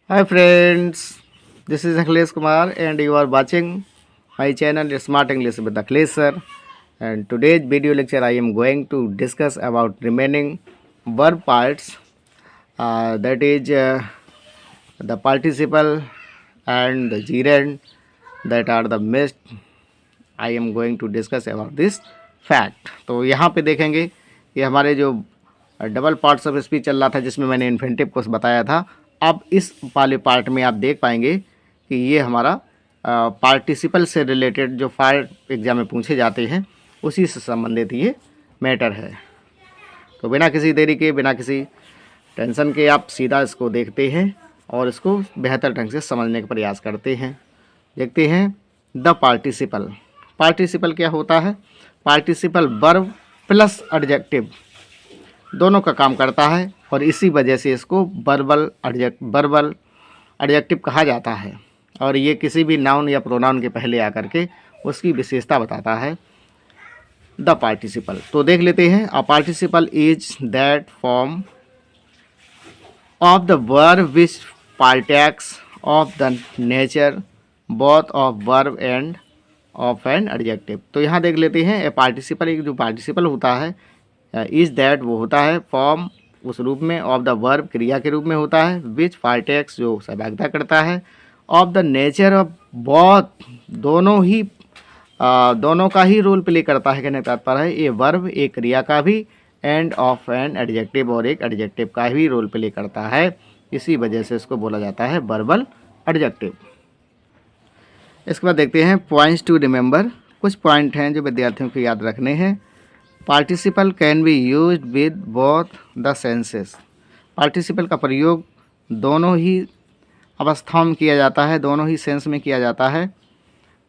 Hi friends, this is Akhilesh Kumar and you are watching my channel Smart English with Akhilesh sir. And today's video lecture I am going to discuss about remaining verb parts, that is the participle and the gerund, that are the missed. I am going to discuss about this fact. तो यहाँ पे देखेंगे ये हमारे जो double parts of speech चल रहा था जिसमें मैंने इन्फिनेटिव को बताया था। अब इस वाले पार्ट में आप देख पाएंगे कि ये हमारा पार्टिसिपल से रिलेटेड जो फाइल एग्जाम में पूछे जाते हैं उसी से संबंधित ये मैटर है। तो बिना किसी देरी के, बिना किसी टेंशन के आप सीधा इसको देखते हैं और इसको बेहतर ढंग से समझने का प्रयास करते हैं। देखते हैं द पार्टिसिपल। पार्टिसिपल क्या होता है? पार्टिसिपल वर्ब प्लस एडजेक्टिव दोनों का काम करता है और इसी वजह से इसको वर्बल एडजेक्टिव कहा जाता है। और ये किसी भी नाउन या प्रोनाउन के पहले आकर के उसकी विशेषता बताता है। द पार्टिसिपल तो देख लेते हैं। A participle is that form of the verb which partakes of the nature both of verb and of an adjective. तो यहाँ देख लेते हैं ए पार्टिसिपल, एक जो पार्टिसिपल होता है इज दैट वो होता है फॉर्म उस रूप में, ऑफ द वर्ब क्रिया के रूप में होता है, विच पार्टेक्स जो सहभागिता करता है, of the nature of both दोनों का ही रोल प्ले करता है। कहने का तात्पर्य है ये वर्ब एक क्रिया का भी, एंड ऑफ एन एडजेक्टिव और एक एडजेक्टिव का भी रोल प्ले करता है। इसी वजह से इसको बोला जाता है वर्बल एडजेक्टिव। इसके बाद देखते हैं पॉइंट्स टू रिमेंबर। कुछ पॉइंट हैं जो विद्यार्थियों को याद रखने हैं। Participle can be used with both the senses. Participle का प्रयोग दोनों ही अवस्थाओं में किया जाता है, दोनों ही सेंस में किया जाता है।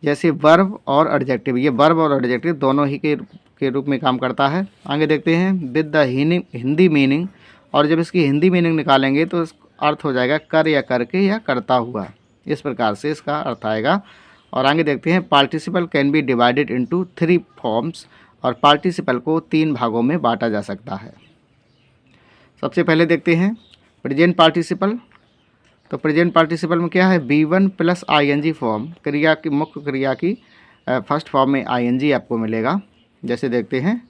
जैसे वर्ब और एडजेक्टिव, ये वर्ब और एडजेक्टिव दोनों ही के रूप में काम करता है। आगे देखते हैं विद द हिंदी मीनिंग, और जब इसकी हिंदी मीनिंग निकालेंगे तो इसका अर्थ हो जाएगा कर या करके या करता हुआ। इस प्रकार से इसका अर्थ आएगा। और आगे देखते हैं participle can be divided into 3 forms, और पार्टिसिपल को 3 भागों में बांटा जा सकता है। सबसे पहले देखते हैं प्रेजेंट पार्टिसिपल। तो प्रेजेंट पार्टिसिपल में क्या है? B1 प्लस ING फॉर्म, क्रिया की मुख्य क्रिया की फर्स्ट फॉर्म में ING आपको मिलेगा। जैसे देखते हैं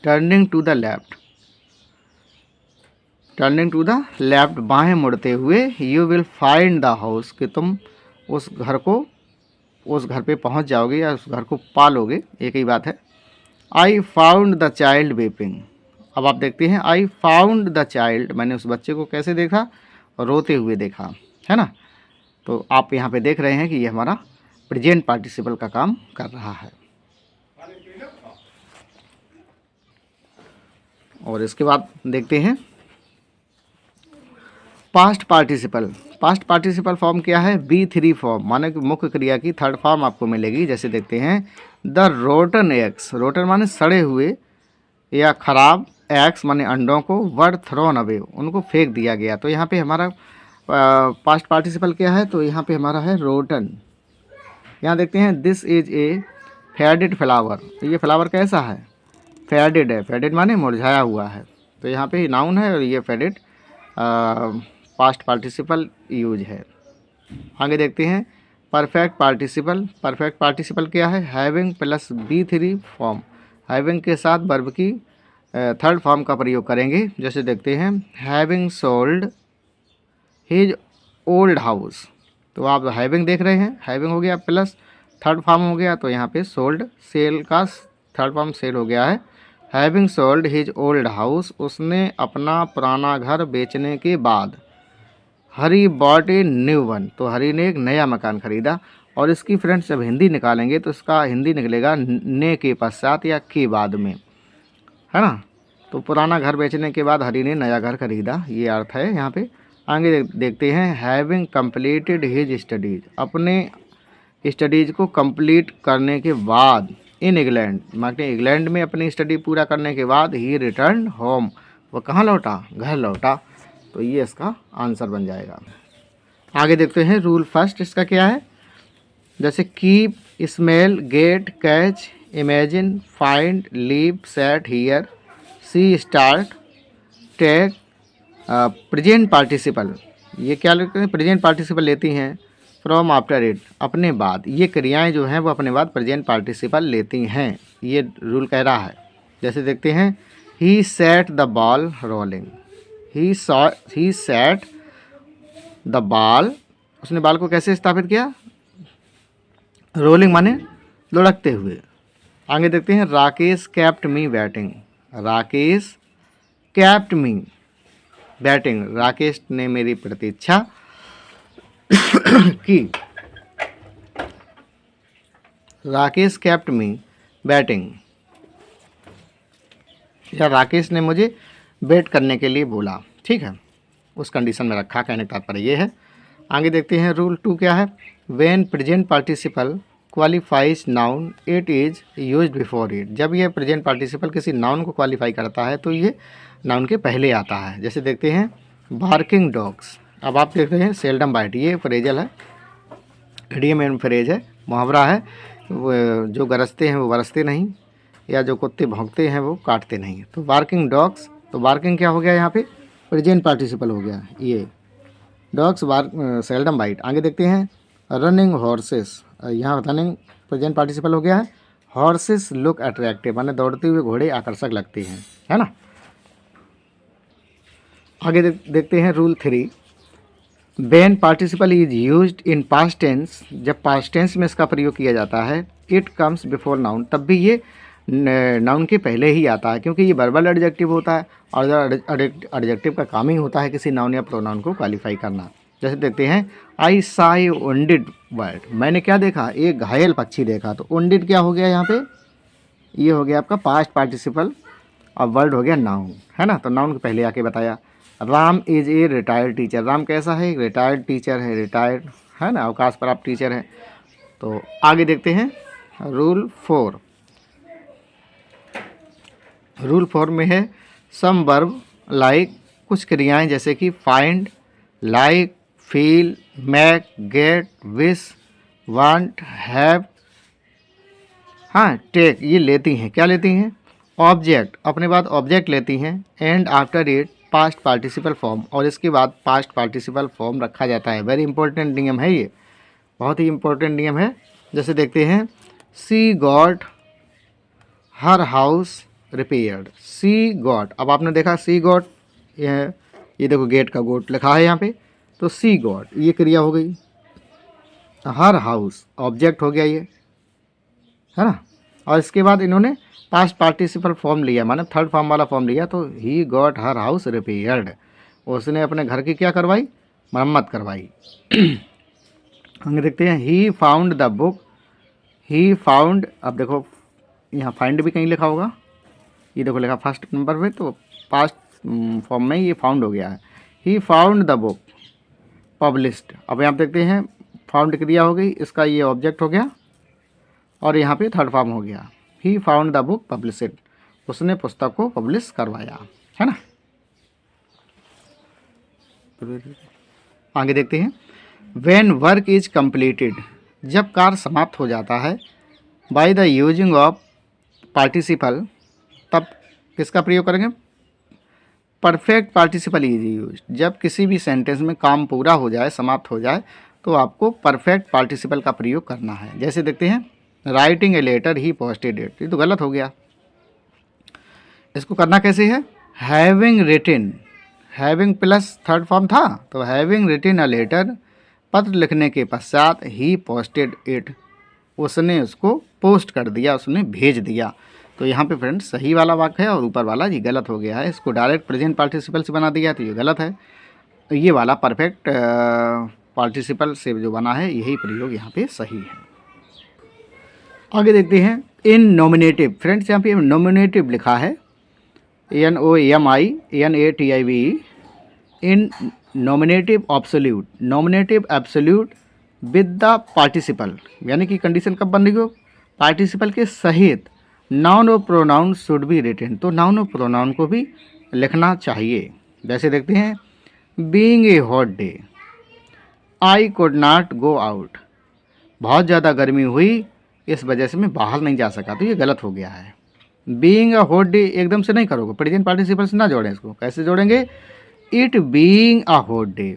turning to the left, turning to the left बाएं मुड़ते हुए, you will find the house, कि तुम उस घर पे पहुंच जाओगे या उस घर को पालोगे, एक ही बात है। I found the child vaping. अब आप देखते हैं आई फाउंड द चाइल्ड, मैंने उस बच्चे को कैसे देखा? रोते हुए देखा, है ना। तो आप यहाँ पे देख रहे हैं कि ये हमारा प्रेजेंट पार्टिसिपल का काम कर रहा है। और इसके बाद देखते हैं past participle. Past participle form क्या है? B3 फॉर्म, माने कि मुख्य क्रिया की थर्ड फॉर्म आपको मिलेगी। जैसे देखते हैं द रोटन एग्स, रोटन माने सड़े हुए या खराब, एग्स माने अंडों को, वर थ्रोन अवे उनको फेंक दिया गया। तो यहाँ पे हमारा पास्ट पार्टिसिपल क्या है? तो यहाँ पे हमारा है रोटन। यहाँ देखते हैं this is a faded flower, तो ये फ्लावर कैसा है? फेडेड है। फेडेड माने मुरझाया हुआ है। तो यहाँ पे नाउन है और ये फेडेड पास्ट पार्टिसिपल यूज है। आगे देखते हैं परफेक्ट पार्टिसिपल। परफेक्ट पार्टिसिपल क्या है? Having plus B3 form, having के साथ वर्ब की थर्ड फॉर्म का प्रयोग करेंगे। जैसे देखते हैं having sold his old house. तो आप हैविंग देख रहे हैं, हैविंग हो गया प्लस थर्ड फॉर्म हो गया, तो यहाँ पे सोल्ड, सेल का थर्ड फॉर्म सेल हो गया है। Having sold his old house, उसने अपना पुराना घर बेचने के बाद। हरी बॉट ए न्यू वन, तो हरी ने एक नया मकान खरीदा। और इसकी फ्रेंड्स जब हिंदी निकालेंगे तो इसका हिंदी निकलेगा ने के पश्चात या के बाद में, है ना। तो पुराना घर बेचने के बाद हरी ने नया घर खरीदा, ये अर्थ है यहाँ पे। आगे देखते हैं हैविंग कंप्लीटेड हिज स्टडीज, अपने स्टडीज़ को कंप्लीट करने के बाद, इन इंग्लैंड, माने इंग्लैंड में अपनी स्टडी पूरा करने के बाद, ही रिटर्न होम, वो कहाँ लौटा? घर लौटा। तो ये इसका आंसर बन जाएगा। आगे देखते हैं रूल फर्स्ट, इसका क्या है? जैसे keep, smell, get, catch, imagine, find, leave, set, hear, see, start, take, present participle, ये क्या लेते हैं, प्रेजेंट पार्टिसिपल लेती हैं फ्रॉम आफ्टर इट, अपने बाद। ये क्रियाएं जो हैं वो अपने बाद प्रेजेंट पार्टिसिपल लेती हैं, ये रूल कह रहा है। जैसे देखते हैं, he set the ball rolling, he set the ball, उसने बॉल को कैसे स्थापित किया, रोलिंग माने लुढ़कते हुए। आगे देखते हैं, राकेश कैप्ट मी बैटिंग, राकेश कैप्ट मी बैटिंग, राकेश ने मेरी प्रतीक्षा की, राकेश कैप्ट मी बैटिंग, या राकेश ने मुझे बैट करने के लिए बोला, ठीक है, उस कंडीशन में रखा, कहने का तात्पर्य ये है। आगे देखते हैं, रूल 2 क्या है, when present participle qualifies noun it is used before it, जब ये प्रेजेंट पार्टिसिपल किसी नाउन को क्वालिफाई करता है तो ये नाउन के पहले आता है। जैसे देखते हैं, बार्किंग डॉग्स, अब आप देखते हैं सेल्डम बाइट, ये फ्रेजल है, इडियम एंड फ्रेज है, मुहावरा है, जो गरजते हैं वो बरसते नहीं, या जो कुत्ते भौंकते हैं वो काटते नहीं। तो बार्किंग डॉग्स, तो बार्किंग क्या हो गया यहाँ पे, प्रेजेंट पार्टिसिपल हो गया ये, डॉग्स बार्क सेल्डम बाइट। आगे देखते हैं, रनिंग हॉर्सेस, यहाँ रनिंग प्रेजेंट पार्टिसिपल हो गया है, हॉर्सेस लुक अट्रैक्टिव, माने दौड़ते हुए घोड़े आकर्षक लगते हैं, है ना। आगे देखते हैं, rule 3, when participle is used in past tense, जब पास्ट टेंस में इसका प्रयोग किया जाता है, इट कम्स बिफोर नाउन, तब भी ये नाउन के पहले ही आता है, क्योंकि ये वर्बल एडजेक्टिव होता है, और एडजेक्टिव का काम ही होता है किसी नाउन या प्रोनाउन को क्वालिफाई करना। जैसे देखते हैं, आई सा ए वुंडेड बर्ड, मैंने क्या देखा, एक घायल पक्षी देखा। तो वुंडेड क्या हो गया यहाँ पे, ये हो गया आपका पास्ट पार्टिसिपल, और वर्ड हो गया नाउन, है ना। तो नाउन के पहले आके बताया। Ram is a retired teacher, Ram कैसा है, रिटायर्ड टीचर है, रिटायर्ड है ना, अवकाश प्राप्त टीचर है। तो आगे देखते हैं, रूल 4, रूल 4 में है, सम वर्ब लाइक, कुछ क्रियाएं जैसे कि find, like, feel, make, get, wish, want, have, हाँ, टेक, ये लेती हैं, क्या लेती हैं, ऑब्जेक्ट, अपने बाद ऑब्जेक्ट लेती हैं, and after it past participle form, और इसके बाद पास्ट पार्टिसिपल फॉर्म रखा जाता है। वेरी इंपॉर्टेंट नियम है ये, बहुत ही इंपॉर्टेंट नियम है। जैसे देखते हैं, सी गॉट हर हाउस रिपेयर्ड, सी गॉट, अब आपने देखा सी गॉट, ये देखो गेट का गोट लिखा है यहाँ पे, तो सी गॉट ये क्रिया हो गई, हर हाउस ऑब्जेक्ट हो गया ये, है ना। और इसके बाद इन्होंने पास्ट पार्टिसिपल फॉर्म लिया, माने थर्ड फॉर्म वाला फॉर्म लिया, तो he got her house repaired, उसने अपने घर की क्या करवाई, मरम्मत करवाई। हम देखते हैं, he found the book, he found, अब देखो यहाँ फाइंड भी कहीं लिखा होगा, ये देखो लिखा फर्स्ट नंबर पे, तो पास्ट फॉर्म में ये फाउंड हो गया है, he found the book published. अब यहाँ देखते हैं, फाउंड क्रिया हो गई, इसका ये ऑब्जेक्ट हो गया, और यहाँ पे थर्ड फॉर्म हो गया, he found the book published, उसने पुस्तक को पब्लिश करवाया, है ना। आगे देखते हैं, व्हेन वर्क इज कंप्लीटेड, जब कार्य समाप्त हो जाता है, by the using of participle, तब किसका प्रयोग करेंगे, परफेक्ट पार्टिसिपल इज यूज, जब किसी भी सेंटेंस में काम पूरा हो जाए, समाप्त हो जाए, तो आपको परफेक्ट पार्टिसिपल का प्रयोग करना है। जैसे देखते हैं, writing a letter he posted it, ये तो गलत हो गया, इसको करना कैसे है, having written, having plus third form था, तो हैविंग रिटिन अ लेटर, पत्र लिखने के पश्चात, ही पोस्टेड इट, उसने उसको पोस्ट कर दिया, उसने भेज दिया। तो यहाँ पे फ्रेंड्स सही वाला वाक्य है, और ऊपर वाला ये गलत हो गया है, इसको डायरेक्ट प्रेजेंट पार्टिसिपल से बना दिया, तो ये गलत है। तो ये वाला परफेक्ट पार्टिसिपल से जो बना है, यही प्रयोग यहाँ पे सही है। आगे देखते हैं, इन नॉमिनेटिव, फ्रेंड्स यहाँ पे नॉमिनेटिव लिखा है, NOMINATIVE, in nominative absolute, nominative absolute with the participle, यानी कि कंडीशन कब बन रही हो, पार्टिसिपल के सहित नाउन और प्रोनाउन शुड बी रिटेन, तो नाउन और प्रोनाउन को भी लिखना चाहिए। जैसे देखते हैं, being a hot day, I could not go out, बहुत ज़्यादा गर्मी हुई, इस वजह से मैं बाहर नहीं जा सका, तो ये गलत हो गया है। बीइंग अ हॉट डे एकदम से नहीं करोगे, प्रेजेंट पार्टिसिपल से ना जोड़ें इसको, कैसे जोड़ेंगे, it being a hot day,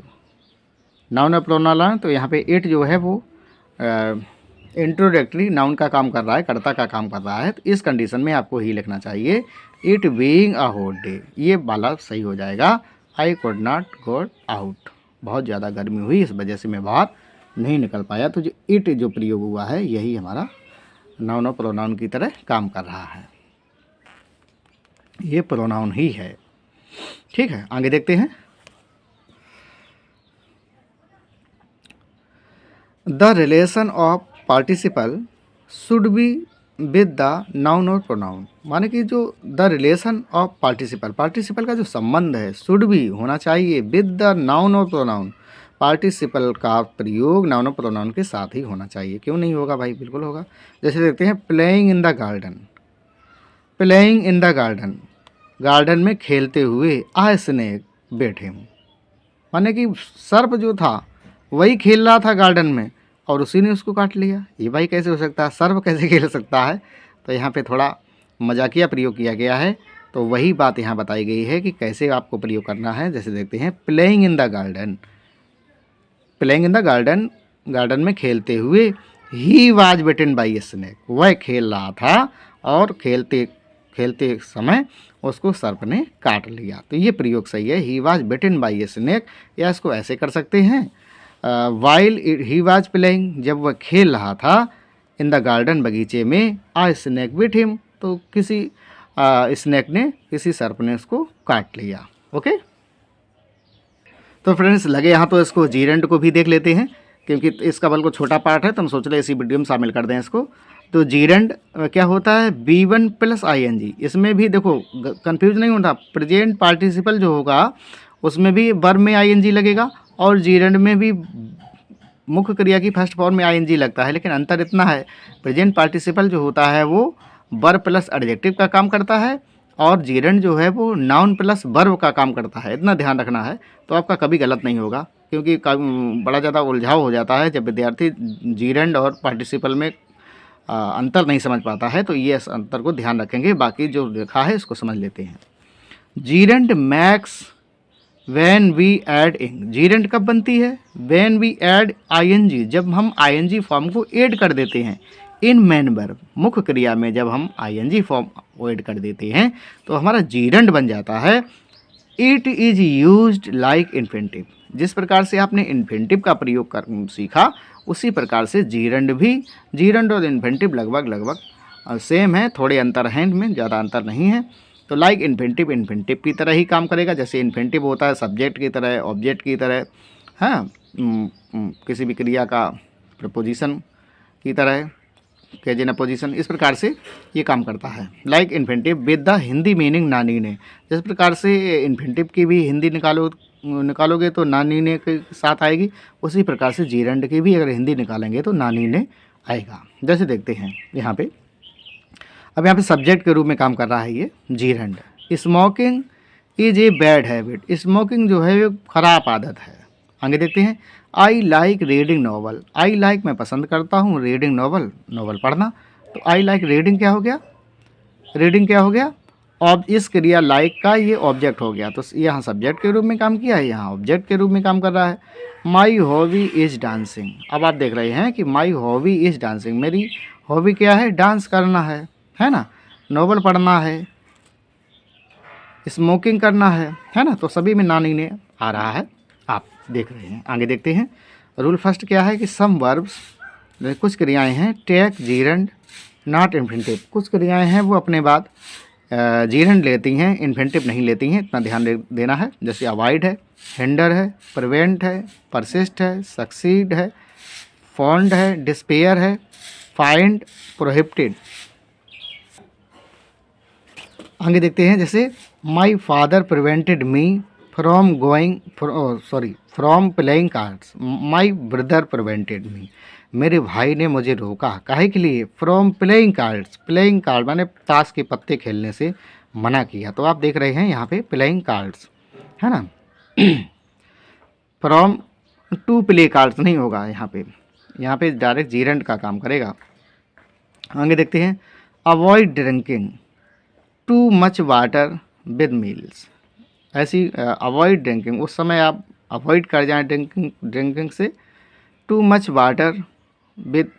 noun और प्रोनाउन, तो यहाँ पे इट जो है वो इंट्रोडक्टरी नाउन का काम कर रहा है, कर्ता का काम कर रहा है। तो इस कंडीशन में आपको ही लिखना चाहिए it being a hot day, ये वाला सही हो जाएगा। I could not go out, बहुत ज़्यादा गर्मी हुई इस वजह से मैं बाहर नहीं निकल पाया। तो जो इट जो प्रयोग हुआ है यही हमारा नाउन और प्रोनाउन की तरह काम कर रहा है, ये प्रोनाउन ही है। ठीक है, आगे देखते हैं। The relation of participle should be with the noun और प्रोनाउन, माने कि जो the relation of participle, participle का जो संबंध है शुड भी होना चाहिए विद द नाउन और प्रोनाउन, पार्टिसिपल का प्रयोग नाउन और प्रोनाउन के साथ ही होना चाहिए। क्यों नहीं होगा भाई, बिल्कुल होगा। जैसे देखते हैं playing in the garden, playing in the garden, garden में खेलते हुए आ स्नेक बैठे हूँ, माने कि सर्प जो था वही खेल रहा था गार्डन में और उसी ने उसको काट लिया। ये भाई कैसे हो सकता है, सर्प कैसे खेल सकता है। तो यहाँ पे थोड़ा मजाकिया प्रयोग किया गया है। तो वही बात यहाँ बताई गई है कि कैसे आपको प्रयोग करना है। जैसे देखते हैं playing in the garden, playing in the garden, garden में खेलते हुए, he was bitten by a snake, वह खेल रहा था और खेलते खेलते समय उसको सर्प ने काट लिया। तो ये प्रयोग सही है, he was bitten by a snake. या इसको ऐसे कर सकते हैं वाइल ही वाज प्लेइंग, जब वह खेल रहा था, इन द गार्डन बगीचे में, आ स्नेक बिट हिम, तो किसी स्नेक ने, किसी सर्प ने उसको काट लिया। ओके, तो फ्रेंड्स लगे यहाँ तो इसको जीरेंड को भी देख लेते हैं, क्योंकि इसका बल्कि छोटा पार्ट है तो हम सोच रहे इसी वीडियो में शामिल कर दें इसको। तो जीरेंड क्या होता है, B1 प्लस ING। इसमें भी देखो कंफ्यूज नहीं होता, प्रेजेंट पार्टिसिपल जो होगा उसमें भी वर्ब में ING लगेगा और जीरेंड में भी मुख्य क्रिया की फर्स्ट फॉर्म में ING लगता है। लेकिन अंतर इतना है, प्रेजेंट पार्टिसिपल जो होता है वो वर्ब प्लस एडजेक्टिव का काम करता है और जीरेंड जो है वो नाउन प्लस वर्ब का काम करता है। इतना ध्यान रखना है तो आपका कभी गलत नहीं होगा, क्योंकि बड़ा ज़्यादा उलझाव हो जाता है जब विद्यार्थी जीरेंड और पार्टिसिपल में अंतर नहीं समझ पाता है। तो ये इस अंतर को ध्यान रखेंगे, बाकी जो लिखा है इसको समझ लेते हैं। Gerund makes when we add ing, gerund कब बनती है, वैन वी ऐड ING, जब हम ING फॉर्म को ऐड कर देते हैं। इन मेन वर्ब, मुख्य क्रिया में जब हम ING फॉर्म को ऐड कर देते हैं तो हमारा जीरेंड बन जाता है। It is used like infinitive, जिस प्रकार से आपने इन्फिनिटिव का प्रयोग कर सीखा उसी प्रकार से जीरेंड भी, जीरेंड और इन्फिनिटिव लगभग सेम है, थोड़े अंतर हैं इनमें, ज़्यादा अंतर नहीं है। तो लाइक इन्फिनिटिव, इन्फिनिटिव की तरह ही काम करेगा। जैसे इन्फिनिटिव होता है सब्जेक्ट की तरह, ऑब्जेक्ट की तरह, हाँ, किसी भी क्रिया का प्रपोजिशन की तरह, केजन अपोजिशन, इस प्रकार से ये काम करता है। Like infinitive with the Hindi meaning नानी ने, जिस प्रकार से इन्फिनिटिव की भी हिंदी निकालोगे तो नानी ने के साथ आएगी, उसी प्रकार से जीरेंड की भी अगर हिंदी निकालेंगे तो नानी ने आएगा। जैसे देखते हैं यहाँ पे, अब यहाँ पे सब्जेक्ट के रूप में काम कर रहा है ये जीरेंड। Smoking is a bad habit, smoking जो है वो खराब आदत है। आगे देखते हैं, I like reading novel, I like मैं पसंद करता हूँ, रीडिंग नॉवल, नॉवल पढ़ना। तो आई लाइक रीडिंग क्या हो गया, रीडिंग क्या हो गया, और इस क्रिया लाइक का ये ऑब्जेक्ट हो गया। तो यहाँ सब्जेक्ट के रूप में काम किया है, यहाँ ऑब्जेक्ट के रूप में काम कर रहा है। माई हॉबी इज़ डांसिंग, अब आप देख रहे हैं कि माई हॉबी इज़ डांसिंग, मेरी हॉबी क्या है, डांस करना है ना, नॉवल पढ़ना है, स्मोकिंग करना है ना। तो सभी में नानी ने आ रहा है, आप देख रहे हैं। आगे देखते हैं, रूल फर्स्ट क्या है कि सम वर्ब्स, कुछ क्रियाएं हैं टेक जीरेंड नॉट इन्फिनिटिव, कुछ क्रियाएं हैं वो अपने बाद जीरेंड लेती हैं, इन्फिनिटिव नहीं लेती हैं, इतना ध्यान देना है। जैसे अवॉइड है, हिंडर है, प्रिवेंट है, परसिस्ट है, सक्सीड है, फॉन्ड है, डिस्पेयर है, फाइंड, प्रोहिबिटेड। आगे देखते हैं, जैसे my father prevented me from going from playing cards, my brother prevented मी, मेरे भाई ने मुझे रोका, काहे के लिए, from playing cards, playing card माने ताश के पत्ते खेलने से मना किया। तो आप देख रहे हैं यहाँ पे प्लेइंग कार्ड्स है ना, फ्रॉम टू प्ले कार्ड्स नहीं होगा यहाँ पे डायरेक्ट जीरेंड का काम करेगा। आगे देखते हैं, avoid drinking too much water with meals, ऐसी अवॉइड ड्रिंकिंग, उस समय आप अवॉइड कर जाएं ड्रिंकिंग से। टू मच वाटर विद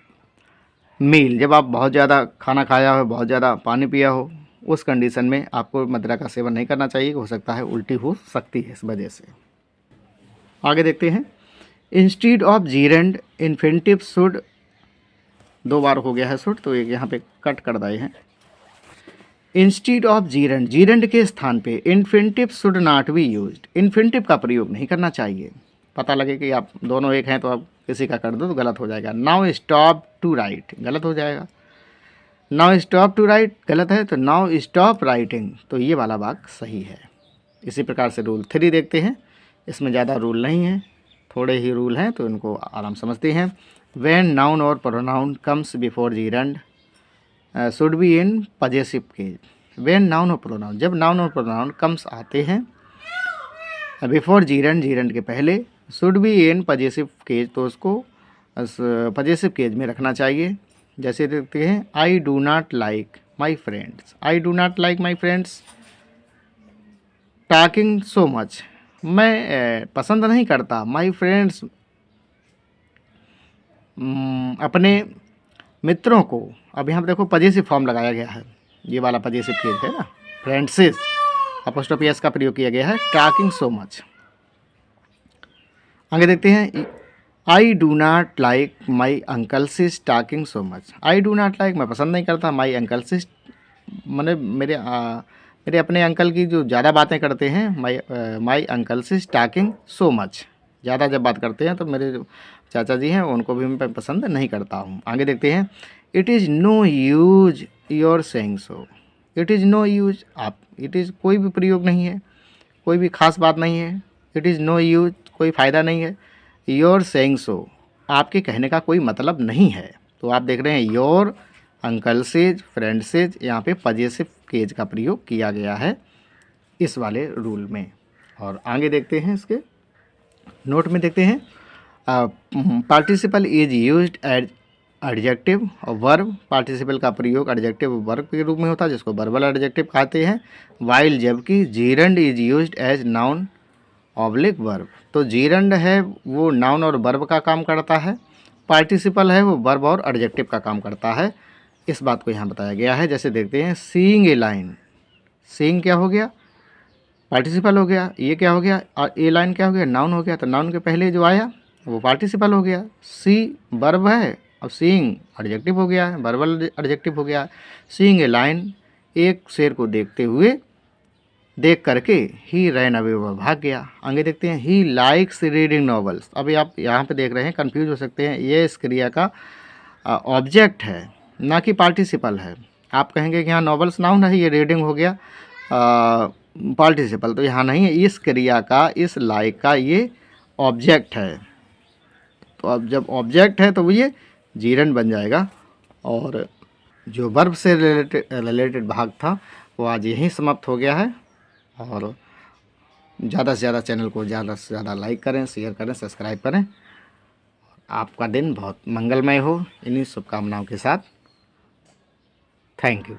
मील, जब आप बहुत ज़्यादा खाना खाया हो, बहुत ज़्यादा पानी पिया हो, उस कंडीशन में आपको मदिरा का सेवन नहीं करना चाहिए, हो सकता है उल्टी हो सकती है इस वजह से। आगे देखते हैं, इंस्टीड ऑफ जीरेंड इन्फिनिटिव शुड, 2 बार हो गया है शुड, तो एक यहाँ पे कट कर दिए हैं। इंस्टीड ऑफ जीरेंड, जीरेंड के स्थान पे infinitive should not be used, infinitive का प्रयोग नहीं करना चाहिए। पता लगे कि आप दोनों एक हैं तो आप किसी का कर दो तो गलत हो जाएगा। नाउ स्टॉप टू राइट, गलत हो जाएगा। नाउ स्टॉप टू राइट गलत है, तो नाउ स्टॉप राइटिंग, तो ये वाला वाक्य सही है। इसी प्रकार से रूल 3 देखते हैं, इसमें ज़्यादा रूल नहीं है, थोड़े ही रूल हैं तो इनको आराम समझते हैं। व्हेन नाउन और pronoun comes before gerund should be in possessive case. When noun और प्रोनाउन, जब नाउन और प्रोनाउन कम्स आते हैं बिफोर जीरेंड, जीरेंड के पहले, should be in possessive case, तो उसको पजेसिव केज में रखना चाहिए। जैसे देखते हैं, I do not like my friends, I do not like my friends talking so much, मैं पसंद नहीं करता माई फ्रेंड्स अपने मित्रों को। अब यहाँ पर देखो पजेसिव फॉर्म लगाया गया है, ये वाला पजेसिव केज है ना, फ्रेंड्सिस अपोस्ट्रोफी एस का प्रयोग किया गया है, टॉकिंग सो मच। आगे देखते हैं, I do not like my uncle's talking so much, I do not like, मैं पसंद नहीं करता, माई अंकल्स मैंने मेरे अपने अंकल की जो ज़्यादा बातें करते हैं, माई अंकल्स टॉकिंग सो मच, ज़्यादा जब बात करते हैं तो मेरे जो चाचा जी हैं उनको भी मैं पसंद नहीं करता हूँ। आगे देखते हैं, it is no use your saying so, it is no use, आप इट इज़ कोई भी प्रयोग नहीं है, कोई भी खास बात नहीं है, इट इज़ नो यूज कोई फ़ायदा नहीं है, योर सेइंग सो आपके कहने का कोई मतलब नहीं है। तो आप देख रहे हैं योर, अंकल्सेज, फ्रेंड्सेज, यहाँ पे पजेसिव केज का प्रयोग किया गया है इस वाले रूल में। और आगे देखते हैं, इसके नोट में देखते हैं, participle is used as adjective और वर्ब, पार्टिसिपल का प्रयोग एडजेक्टिव वर्ब के रूप में होता है जिसको वर्बल एडजेक्टिव कहते हैं। वाइल जबकि gerund is used as noun oblique verb, तो जीरंड है वो नाउन और वर्ब का काम करता है, पार्टिसिपल है वो वर्ब और एडजेक्टिव का काम करता है। इस बात को यहाँ बताया गया है। जैसे देखते हैं, सीइंग ए लाइन, सीइंग क्या हो गया, पार्टिसिपल हो गया, ये क्या हो गया, और ए लाइन क्या हो गया, नाउन हो गया, तो नाउन के पहले जो आया वो पार्टिसिपल हो गया। सी वर्ब है, अब सीइंग एडजेक्टिव हो गया है, वर्बल एडजेक्टिव हो गया। सीइंग ए लाइन, एक शेर को देखते हुए, देख करके, ही रैन अवे, वह भाग गया। आगे देखते हैं, ही लाइक्स रीडिंग नॉवेल्स। अभी आप यहाँ पे देख रहे हैं, कंफ्यूज हो सकते हैं, ये इस क्रिया का ऑब्जेक्ट है ना कि पार्टिसिपल है। आप कहेंगे कि यहाँ नॉवेल्स नाउन है, ये रीडिंग हो गया पार्टिसिपल, तो यहाँ नहीं है, इस क्रिया का, इस लाइक का ये ऑब्जेक्ट है। तो अब जब ऑब्जेक्ट है तो ये जीरंड बन जाएगा। और जो वर्ब से रिलेटेड भाग था वो आज यहीं समाप्त हो गया है। और ज़्यादा से ज़्यादा चैनल को ज़्यादा से ज़्यादा लाइक करें, शेयर करें, सब्सक्राइब करें। आपका दिन बहुत मंगलमय हो, इन्हीं शुभकामनाओं के साथ। Thank you.